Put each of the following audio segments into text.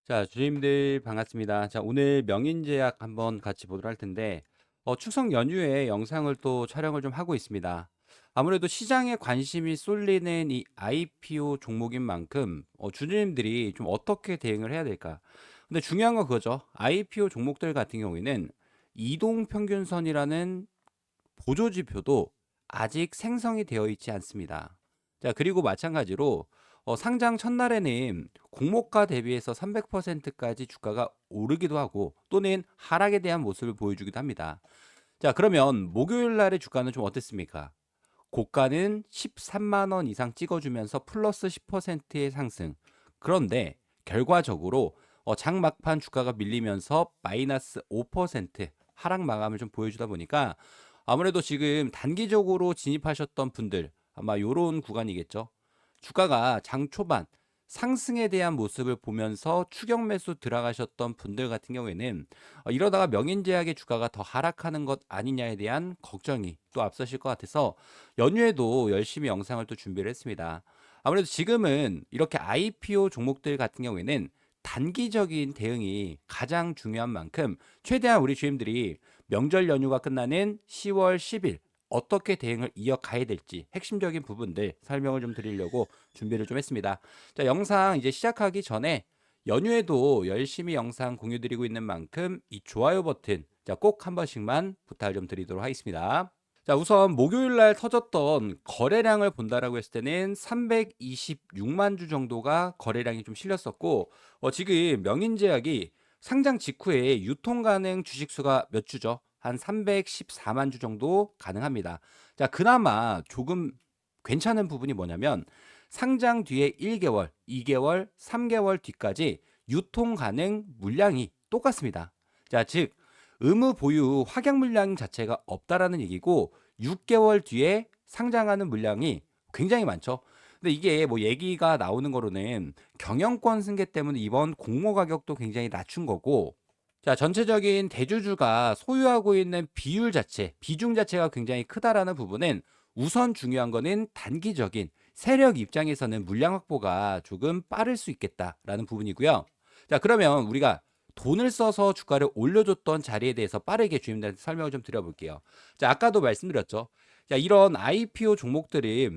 자, 주님들 반갑습니다. 자, 오늘 명인제약 한번 같이 보도록 할 텐데, 추석 연휴에 영상을 또 촬영을 좀 하고 있습니다. 아무래도 시장에 관심이 쏠리는 이 IPO 종목인 만큼, 주주님들이 좀 어떻게 대응을 해야 될까? 근데 중요한 건 그거죠. IPO 종목들 같은 경우에는 이동평균선이라는 보조지표도 아직 생성이 되어 있지 않습니다. 자, 그리고 마찬가지로 상장 첫날에는 공모가 대비해서 300%까지 주가가 오르기도 하고 또는 하락에 대한 모습을 보여주기도 합니다. 자, 그러면 목요일 날의 주가는 좀 어땠습니까? 고가는 13만 원 이상 찍어주면서 플러스 10%의 상승. 그런데 결과적으로 장 막판 주가가 밀리면서 마이너스 5% 하락 마감을 좀 보여주다 보니까 아무래도 지금 단기적으로 진입하셨던 분들 아마 요런 구간이겠죠. 주가가 장 초반 상승에 대한 모습을 보면서 추격 매수 들어가셨던 분들 같은 경우에는 이러다가 명인제약의 주가가 더 하락하는 것 아니냐에 대한 걱정이 또 앞서실 것 같아서 연휴에도 열심히 영상을 또 준비를 했습니다. 아무래도 지금은 이렇게 IPO 종목들 같은 경우에는 단기적인 대응이 가장 중요한 만큼 최대한 우리 주임들이 명절 연휴가 끝나는 10월 10일 어떻게 대응을 이어가야 될지 핵심적인 부분들 설명을 좀 드리려고 준비를 좀 했습니다. 자, 영상 이제 시작하기 전에 연휴에도 열심히 영상 공유 드리고 있는 만큼 이 좋아요 버튼 꼭 한 번씩만 부탁을 좀 드리도록 하겠습니다. 자, 우선 목요일 날 터졌던 거래량을 본다라고 했을 때는 326만 주 정도가 거래량이 좀 실렸었고, 지금 명인제약이 상장 직후에 유통 가능 주식수가 몇 주죠? 한 314만 주 정도 가능합니다. 자, 그나마 조금 괜찮은 부분이 뭐냐면 상장 뒤에 1개월, 2개월, 3개월 뒤까지 유통 가능 물량이 똑같습니다. 자, 즉 의무 보유 확약 물량 자체가 없다라는 얘기고 6개월 뒤에 상장하는 물량이 굉장히 많죠. 근데 이게 뭐 얘기가 나오는 거로는 경영권 승계 때문에 이번 공모 가격도 굉장히 낮춘 거고, 자, 전체적인 대주주가 소유하고 있는 비율 자체, 비중 자체가 굉장히 크다라는 부분은 우선 중요한 거는 단기적인 세력 입장에서는 물량 확보가 조금 빠를 수 있겠다라는 부분이고요. 자, 그러면 우리가 돈을 써서 주가를 올려줬던 자리에 대해서 빠르게 주임들한테 설명을 좀 드려볼게요. 자, 아까도 말씀드렸죠. 자, 이런 IPO 종목들이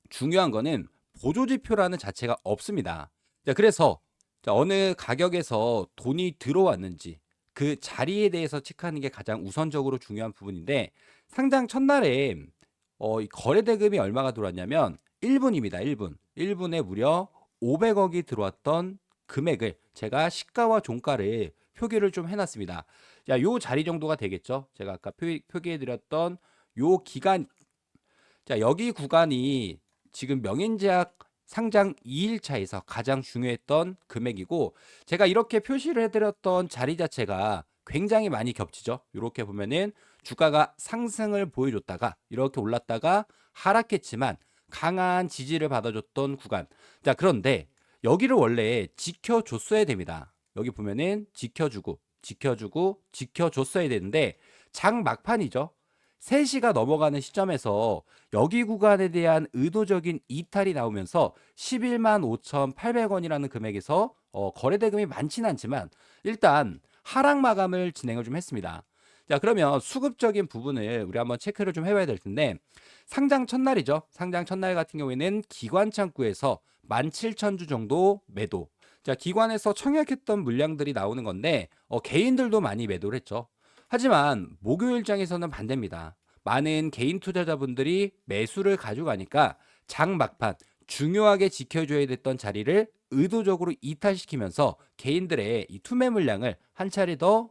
중요한 거는 보조지표라는 자체가 없습니다. 자, 그래서 자, 어느 가격에서 돈이 들어왔는지 그 자리에 대해서 체크하는 게 가장 우선적으로 중요한 부분인데 상장 첫날에 이 거래 대금이 얼마가 들어왔냐면 1분입니다. 1분. 1분에 무려 500억이 들어왔던 금액을 제가 시가와 종가를 표기를 좀 해놨습니다. 자, 요 자리 정도가 되겠죠. 제가 아까 표기해드렸던 요 기간, 자, 여기 구간이 지금 명인제약 상장 2일차에서 가장 중요했던 금액이고 제가 이렇게 표시를 해드렸던 자리 자체가 굉장히 많이 겹치죠. 이렇게 보면은 주가가 상승을 보여줬다가 이렇게 올랐다가 하락했지만 강한 지지를 받아줬던 구간. 자, 그런데 여기를 원래 지켜줬어야 됩니다. 여기 보면은 지켜줬어야 되는데 장 막판이죠. 3시가 넘어가는 시점에서 여기 구간에 대한 의도적인 이탈이 나오면서 11만 5,800원이라는 금액에서 거래 대금이 많지는 않지만 일단 하락 마감을 진행을 좀 했습니다. 자, 그러면 수급적인 부분을 우리 한번 체크를 좀 해봐야 될 텐데 상장 첫날이죠. 상장 첫날 같은 경우에는 기관 창구에서 17,000주 정도 매도. 자, 기관에서 청약했던 물량들이 나오는 건데 개인들도 많이 매도를 했죠. 하지만 목요일장에서는 반대입니다. 많은 개인 투자자분들이 매수를 가져가니까 장 막판 중요하게 지켜줘야 됐던 자리를 의도적으로 이탈시키면서 개인들의 이 투매 물량을 한 차례 더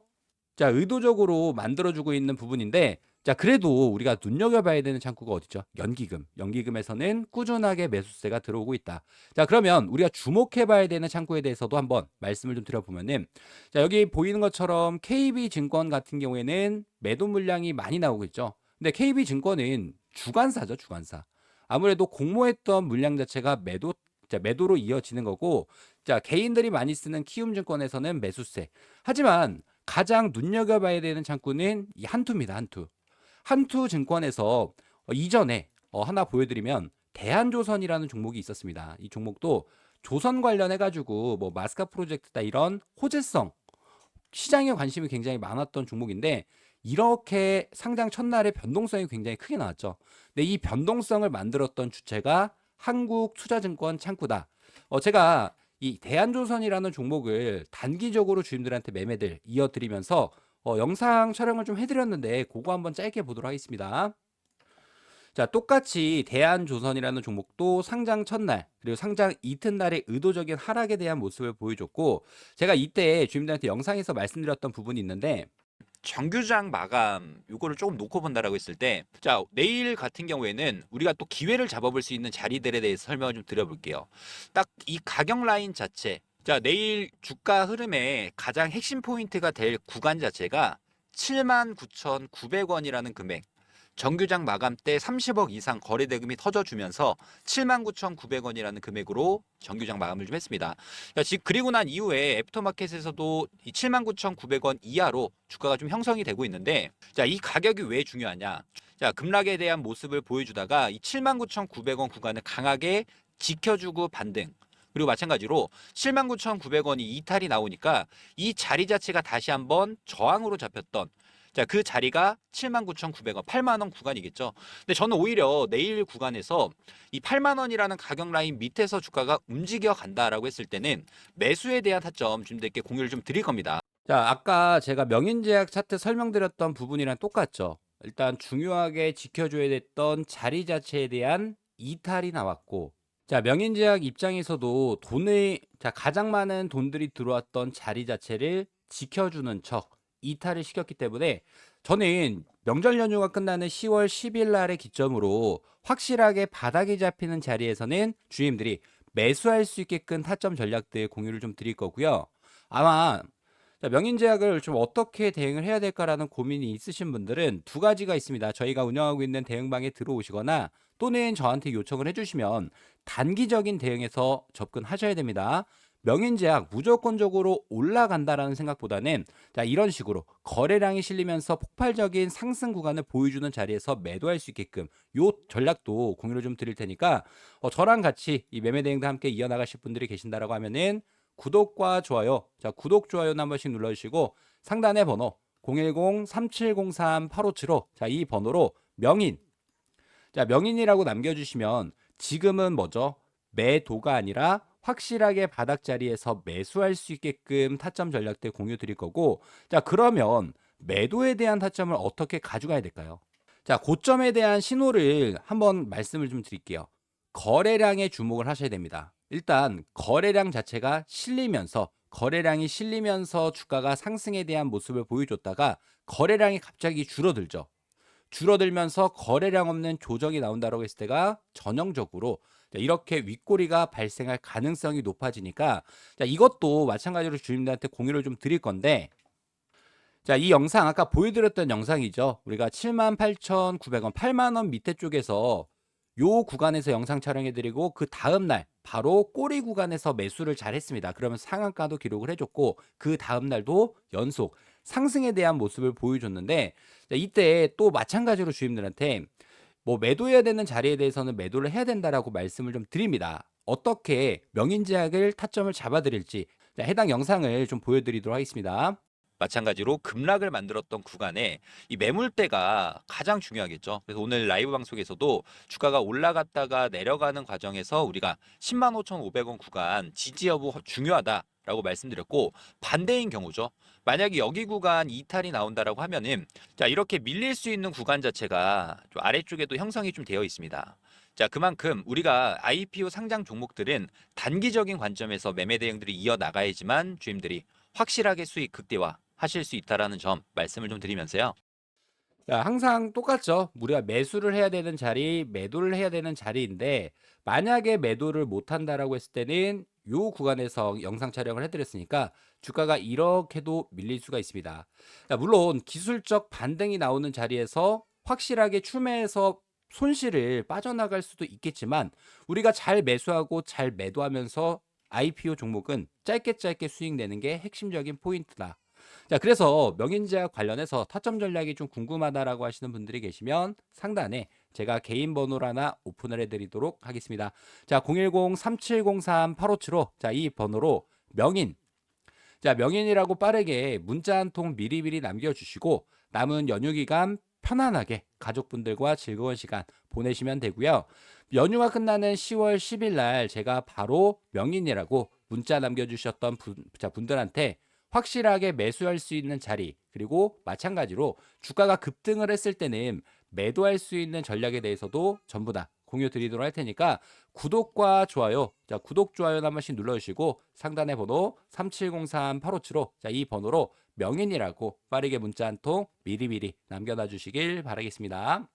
의도적으로 만들어주고 있는 부분인데, 자, 그래도 우리가 눈여겨봐야 되는 창구가 어디죠? 연기금. 연기금에서는 꾸준하게 매수세가 들어오고 있다. 자, 그러면 우리가 주목해봐야 되는 창구에 대해서도 한번 말씀을 좀 드려보면은, 자, 여기 보이는 것처럼 KB증권 같은 경우에는 매도 물량이 많이 나오고 있죠. 근데 KB증권은 주관사죠, 주관사. 아무래도 공모했던 물량 자체가 매도로 이어지는 거고, 자, 개인들이 많이 쓰는 키움증권에서는 매수세. 하지만 가장 눈여겨봐야 되는 창구는 이 한투입니다. 한투. 한투증권에서 이전에 하나 보여드리면 대한조선이라는 종목이 있었습니다. 이 종목도 조선 관련해 가지고 뭐 마스카 프로젝트다 이런 호재성 시장에 관심이 굉장히 많았던 종목인데 이렇게 상장 첫날에 변동성이 굉장히 크게 나왔죠. 근데 이 변동성을 만들었던 주체가 한국투자증권 창구다. 제가 이 대한조선이라는 종목을 단기적으로 주임들한테 매매들 이어드리면서 영상 촬영을 좀 해드렸는데 그거 한번 짧게 보도록 하겠습니다. 자, 똑같이 대한조선이라는 종목도 상장 첫날 그리고 상장 이튿날의 의도적인 하락에 대한 모습을 보여줬고 제가 이때 주임들한테 영상에서 말씀드렸던 부분이 있는데 정규장 마감 요거를 조금 놓고 본다라고 했을 때, 자, 내일 같은 경우에는 우리가 또 기회를 잡아볼 수 있는 자리들에 대해서 설명을 좀 드려볼게요. 딱 이 가격 라인 자체, 자, 내일 주가 흐름의 가장 핵심 포인트가 될 구간 자체가 79,900원이라는 금액, 정규장 마감 때 30억 이상 거래 대금이 터져주면서 79,900원이라는 금액으로 정규장 마감을 좀 했습니다. 그리고 난 이후에 애프터마켓에서도 이 79,900원 이하로 주가가 좀 형성이 되고 있는데, 자, 이 가격이 왜 중요하냐? 자, 급락에 대한 모습을 보여주다가 이 79,900원 구간을 강하게 지켜주고 반등. 그리고 마찬가지로 79,900원이 이탈이 나오니까 이 자리 자체가 다시 한번 저항으로 잡혔던, 자, 그 자리가 79,900원, 8만 원 구간이겠죠. 근데 저는 오히려 내일 구간에서 이 8만 원이라는 가격 라인 밑에서 주가가 움직여 간다라고 했을 때는 매수에 대한 타점 주님들께 공유를 좀 드릴 겁니다. 자, 아까 제가 명인제약 차트 설명드렸던 부분이랑 똑같죠. 일단 중요하게 지켜줘야 됐던 자리 자체에 대한 이탈이 나왔고 자, 명인제약 입장에서도 가장 많은 돈들이 들어왔던 자리 자체를 지켜주는 척 이탈을 시켰기 때문에 저는 명절 연휴가 끝나는 10월 10일 날의 기점으로 확실하게 바닥이 잡히는 자리에서는 주임들이 매수할 수 있게끔 타점 전략들 공유를 좀 드릴 거고요. 아마 자, 명인제약을 좀 어떻게 대응을 해야 될까라는 고민이 있으신 분들은 두 가지가 있습니다. 저희가 운영하고 있는 대응방에 들어오시거나 또는 저한테 요청을 해주시면 단기적인 대응에서 접근하셔야 됩니다. 명인제약 무조건적으로 올라간다라는 생각보다는 자, 이런 식으로 거래량이 실리면서 폭발적인 상승 구간을 보여주는 자리에서 매도할 수 있게끔 요 전략도 공유를 좀 드릴 테니까 저랑 같이 이 매매 대응도 함께 이어나가실 분들이 계신다라고 하면은 구독과 좋아요. 자, 구독, 좋아요는 한 번씩 눌러주시고 상단의 번호 010-3703-8575. 자, 이 번호로 명인. 자, 명인이라고 남겨주시면 지금은 뭐죠? 매도가 아니라 확실하게 바닥 자리에서 매수할 수 있게끔 타점 전략들 공유 드릴 거고 자, 그러면 매도에 대한 타점을 어떻게 가져가야 될까요? 자, 고점에 대한 신호를 한번 말씀을 좀 드릴게요. 거래량에 주목을 하셔야 됩니다. 일단 거래량 자체가 거래량이 실리면서 주가가 상승에 대한 모습을 보여줬다가 거래량이 갑자기 줄어들죠. 줄어들면서 거래량 없는 조정이 나온다고 했을 때가 전형적으로 이렇게 윗꼬리가 발생할 가능성이 높아지니까 자, 이것도 마찬가지로 주님들한테 공유를 좀 드릴 건데 자, 이 영상 아까 보여드렸던 영상이죠. 우리가 78,900원, 8만 원 밑에 쪽에서 요 구간에서 영상 촬영해드리고 그 다음 날 바로 꼬리 구간에서 매수를 잘 했습니다. 그러면 상한가도 기록을 해줬고 그 다음 날도 연속 상승에 대한 모습을 보여줬는데 자, 이때 또 마찬가지로 주임들한테 뭐 매도해야 되는 자리에 대해서는 매도를 해야 된다라고 말씀을 좀 드립니다. 어떻게 명인제약을 타점을 잡아드릴지 자, 해당 영상을 좀 보여드리도록 하겠습니다. 마찬가지로 급락을 만들었던 구간에 이 매물대가 가장 중요하겠죠. 그래서 오늘 라이브 방송에서도 주가가 올라갔다가 내려가는 과정에서 우리가 10만 5,500원 구간 지지 여부 중요하다라고 말씀드렸고, 반대인 경우죠. 만약에 여기 구간 이탈이 나온다라고 하면은, 자, 이렇게 밀릴 수 있는 구간 자체가 좀 아래쪽에도 형성이 좀 되어 있습니다. 자, 그만큼 우리가 IPO 상장 종목들은 단기적인 관점에서 매매 대응들이 이어나가야지만 주임들이 확실하게 수익 극대화 하실 수 있다라는 점 말씀을 좀 드리면서요. 자, 항상 똑같죠. 우리가 매수를 해야 되는 자리, 매도를 해야 되는 자리인데 만약에 매도를 못 한다라고 했을 때는 요 구간에서 영상 촬영을 해드렸으니까 주가가 이렇게도 밀릴 수가 있습니다. 자, 물론 기술적 반등이 나오는 자리에서 확실하게 추매해서 손실을 빠져나갈 수도 있겠지만 우리가 잘 매수하고 잘 매도하면서 IPO 종목은 짧게 짧게 수익 내는 게 핵심적인 포인트다. 자, 그래서 명인제약 관련해서 타점 전략이 좀 궁금하다라고 하시는 분들이 계시면 상단에 제가 개인 번호로 하나 오픈을 해드리도록 하겠습니다. 자, 010-3703-8575. 자, 이 번호로 명인. 자, 명인이라고 빠르게 문자 한 통 미리미리 남겨주시고 남은 연휴 기간 편안하게 가족분들과 즐거운 시간 보내시면 되고요. 연휴가 끝나는 10월 10일 날 제가 바로 명인이라고 문자 남겨주셨던 분들한테 확실하게 매수할 수 있는 자리, 그리고 마찬가지로 주가가 급등을 했을 때는 매도할 수 있는 전략에 대해서도 전부 다 공유 드리도록 할 테니까 구독과 좋아요, 자, 구독, 좋아요는 한 번씩 눌러주시고 상단의 번호 3703-8575, 자, 이 번호로 명인이라고 빠르게 문자 한 통 미리미리 남겨놔 주시길 바라겠습니다.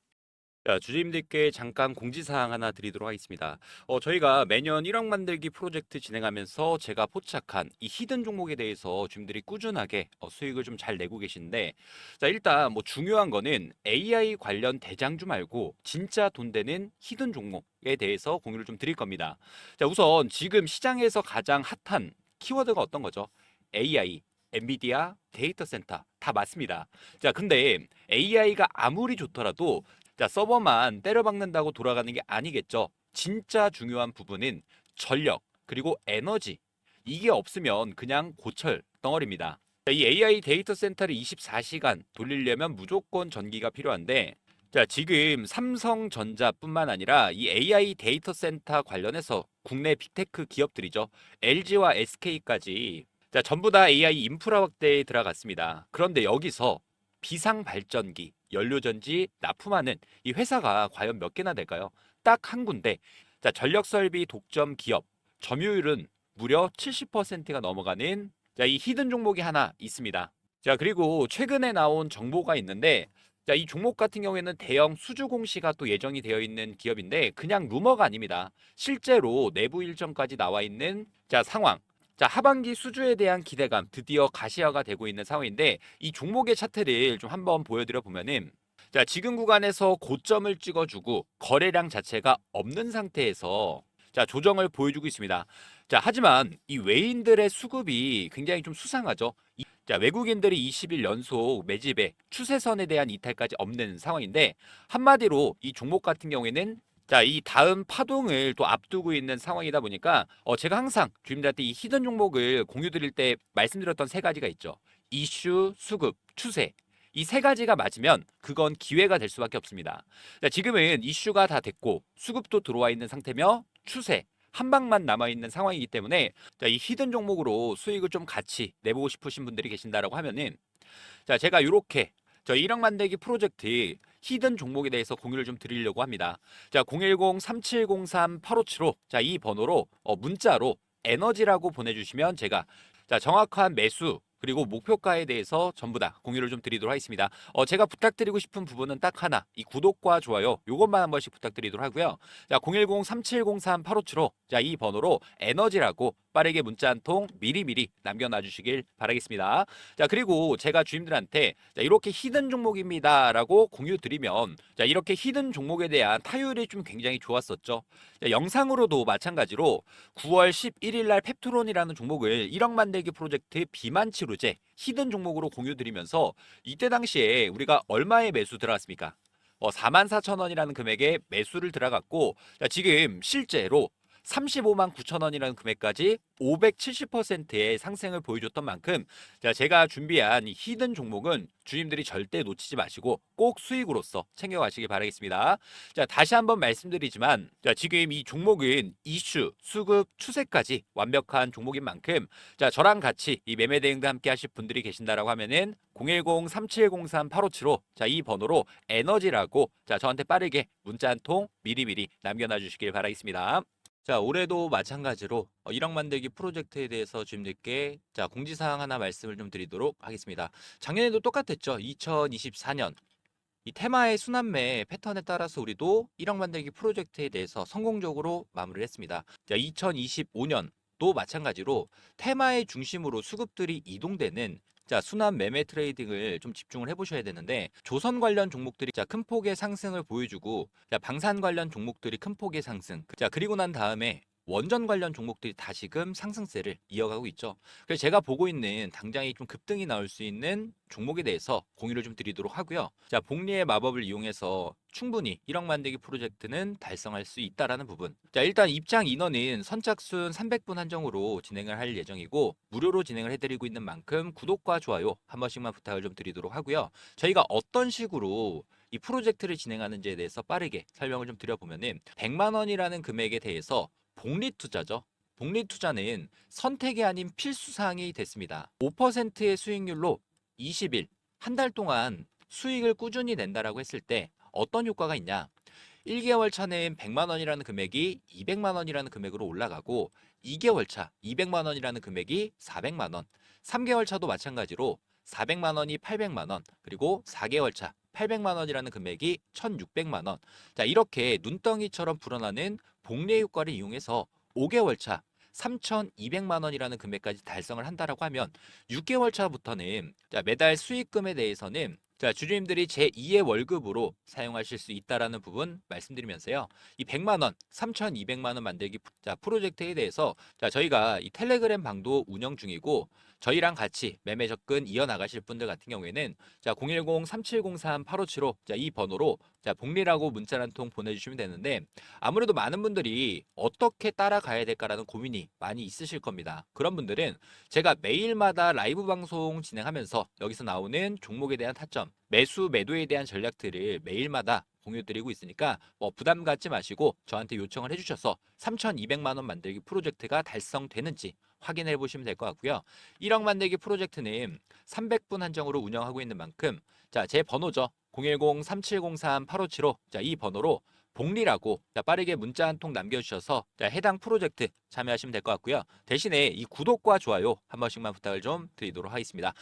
자, 주주님들께 잠깐 공지사항 하나 드리도록 하겠습니다. 저희가 매년 1억 만들기 프로젝트 진행하면서 제가 포착한 이 히든 종목에 대해서 주주님들이 꾸준하게 수익을 좀 잘 내고 계신데, 자, 일단 뭐 중요한 거는 AI 관련 대장주 말고 진짜 돈 되는 히든 종목에 대해서 공유를 좀 드릴 겁니다. 자, 우선 지금 시장에서 가장 핫한 키워드가 어떤 거죠? AI, 엔비디아, 데이터 센터 다 맞습니다. 자, 근데 AI가 아무리 좋더라도 자, 서버만 때려박는다고 돌아가는 게 아니겠죠. 진짜 중요한 부분은 전력, 그리고 에너지. 이게 없으면 그냥 고철 덩어리입니다. 자, 이 AI 데이터 센터를 24시간 돌리려면 무조건 전기가 필요한데, 자, 지금 삼성전자뿐만 아니라 이 AI 데이터 센터 관련해서 국내 빅테크 기업들이죠. LG와 SK까지 자, 전부 다 AI 인프라 확대에 들어갔습니다. 그런데 여기서 비상 발전기, 연료전지 납품하는 이 회사가 과연 몇 개나 될까요? 딱 한 군데. 자, 전력 설비 독점 기업. 점유율은 무려 70%가 넘어가는 자, 이 히든 종목이 하나 있습니다. 자, 그리고 최근에 나온 정보가 있는데 자, 이 종목 같은 경우에는 대형 수주 공시가 또 예정이 되어 있는 기업인데 그냥 루머가 아닙니다. 실제로 내부 일정까지 나와 있는 자, 상황. 자, 하반기 수주에 대한 기대감 드디어 가시화가 되고 있는 상황인데 이 종목의 차트를 좀 한번 보여드려 보면은 자, 지금 구간에서 고점을 찍어주고 거래량 자체가 없는 상태에서 자, 조정을 보여주고 있습니다. 자, 하지만 이 외인들의 수급이 굉장히 좀 수상하죠. 자, 외국인들이 20일 연속 매집에 추세선에 대한 이탈까지 없는 상황인데 한마디로 이 종목 같은 경우에는 자, 이 다음 파동을 또 앞두고 있는 상황이다 보니까 제가 항상 주님들한테 이 히든 종목을 공유 드릴 때 말씀드렸던 세 가지가 있죠. 이슈, 수급, 추세. 이 세 가지가 맞으면 그건 기회가 될 수밖에 없습니다. 자, 지금은 이슈가 다 됐고 수급도 들어와 있는 상태며 추세 한 방만 남아 있는 상황이기 때문에 자, 이 히든 종목으로 수익을 좀 같이 내보고 싶으신 분들이 계신다라고 하면은 자, 제가 이렇게 저 1억 만들기 프로젝트 히든 종목에 대해서 공유를 좀 드리려고 합니다. 자, 010-3703-8575. 자, 이 번호로 문자로 에너지라고 보내주시면 제가 자, 정확한 매수 그리고 목표가에 대해서 전부 다 공유를 좀 드리도록 하겠습니다. 제가 부탁드리고 싶은 부분은 딱 하나, 이 구독과 좋아요 요것만 한 번씩 부탁드리도록 하고요. 자, 010-3703-8575. 자, 이 번호로 에너지라고 빠르게 문자 한 통 미리미리 남겨놔 주시길 바라겠습니다. 자, 그리고 제가 주님들한테 자, 이렇게 히든 종목입니다라고 공유 드리면 자, 이렇게 히든 종목에 대한 타율이 좀 굉장히 좋았었죠. 자, 영상으로도 마찬가지로 9월 11일 날 펩트론이라는 종목을 1억 만들기 프로젝트 비만 치료제 히든 종목으로 공유 드리면서 이때 당시에 우리가 얼마에 매수 들어갔습니까? 44,000원이라는 금액에 매수를 들어갔고 자, 지금 실제로 35만 9천 원이라는 금액까지 570%의 상승을 보여줬던 만큼 자, 제가 준비한 이 히든 종목은 주님들이 절대 놓치지 마시고 꼭 수익으로서 챙겨가시길 바라겠습니다. 자, 다시 한번 말씀드리지만 자, 지금 이 종목은 이슈, 수급, 추세까지 완벽한 종목인 만큼 자, 저랑 같이 이 매매 대응도 함께 하실 분들이 계신다라고 하면은 010-3703-8575. 자, 이 번호로 에너지라고 자, 저한테 빠르게 문자 한 통 미리미리 남겨놔 주시길 바라겠습니다. 자, 올해도 마찬가지로 1억 만들기 프로젝트에 대해서 주님들께 자, 공지사항 하나 말씀을 좀 드리도록 하겠습니다. 작년에도 똑같았죠. 2024년 이 테마의 순환매 패턴에 따라서 우리도 1억 만들기 프로젝트에 대해서 성공적으로 마무리를 했습니다. 자, 2025년도 마찬가지로 테마의 중심으로 수급들이 이동되는 자, 순환 매매 트레이딩을 좀 집중을 해보셔야 되는데 조선 관련 종목들이 자, 큰 폭의 상승을 보여주고 자, 방산 관련 종목들이 큰 폭의 상승 자, 그리고 난 다음에 원전 관련 종목들이 다 지금 상승세를 이어가고 있죠. 그래서 제가 보고 있는 당장이 좀 급등이 나올 수 있는 종목에 대해서 공유를 좀 드리도록 하고요. 자, 복리의 마법을 이용해서 충분히 1억 만들기 프로젝트는 달성할 수 있다라는 부분. 자, 일단 입장 인원은 선착순 300분 한정으로 진행을 할 예정이고 무료로 진행을 해드리고 있는 만큼 구독과 좋아요 한 번씩만 부탁을 좀 드리도록 하고요. 저희가 어떤 식으로 이 프로젝트를 진행하는지에 대해서 빠르게 설명을 좀 드려보면은 100만 원이라는 금액에 대해서 복리 투자죠. 복리 투자는 선택이 아닌 필수 사항이 됐습니다. 5%의 수익률로 20일, 한 달 동안 수익을 꾸준히 낸다라고 했을 때 어떤 효과가 있냐? 1개월 차는 100만 원이라는 금액이 200만 원이라는 금액으로 올라가고 2개월 차 200만 원이라는 금액이 400만 원, 3개월 차도 마찬가지로 400만 원이 800만 원, 그리고 4개월 차 800만 원이라는 금액이 1,600만 원. 자, 이렇게 눈덩이처럼 불어나는 복리 효과를 이용해서 5개월 차 3,200만 원이라는 금액까지 달성을 한다라고 하면 6개월 차부터는 자, 매달 수익금에 대해서는 자, 주주님들이 제2의 월급으로 사용하실 수 있다라는 부분 말씀드리면서요. 이 100만 원, 3,200만 원 만들기 자, 프로젝트에 대해서 자, 저희가 이 텔레그램 방도 운영 중이고 저희랑 같이 매매 접근 이어나가실 분들 같은 경우에는 자, 010-3703-8575 자, 이 번호로 자, 복리라고 문자 한 통 보내주시면 되는데 아무래도 많은 분들이 어떻게 따라가야 될까라는 고민이 많이 있으실 겁니다. 그런 분들은 제가 매일마다 라이브 방송 진행하면서 여기서 나오는 종목에 대한 타점, 매수, 매도에 대한 전략들을 매일마다 공유드리고 있으니까 뭐 부담 갖지 마시고 저한테 요청을 해주셔서 3,200만 원 만들기 프로젝트가 달성되는지 확인해 보시면 될 것 같고요. 1억 만들기 프로젝트는 300분 한정으로 운영하고 있는 만큼 자, 제 번호죠. 010-3703-8575 자, 이 번호로 복리라고 자, 빠르게 문자 한 통 남겨주셔서 자, 해당 프로젝트 참여하시면 될 것 같고요. 대신에 이 구독과 좋아요 한 번씩만 부탁을 좀 드리도록 하겠습니다.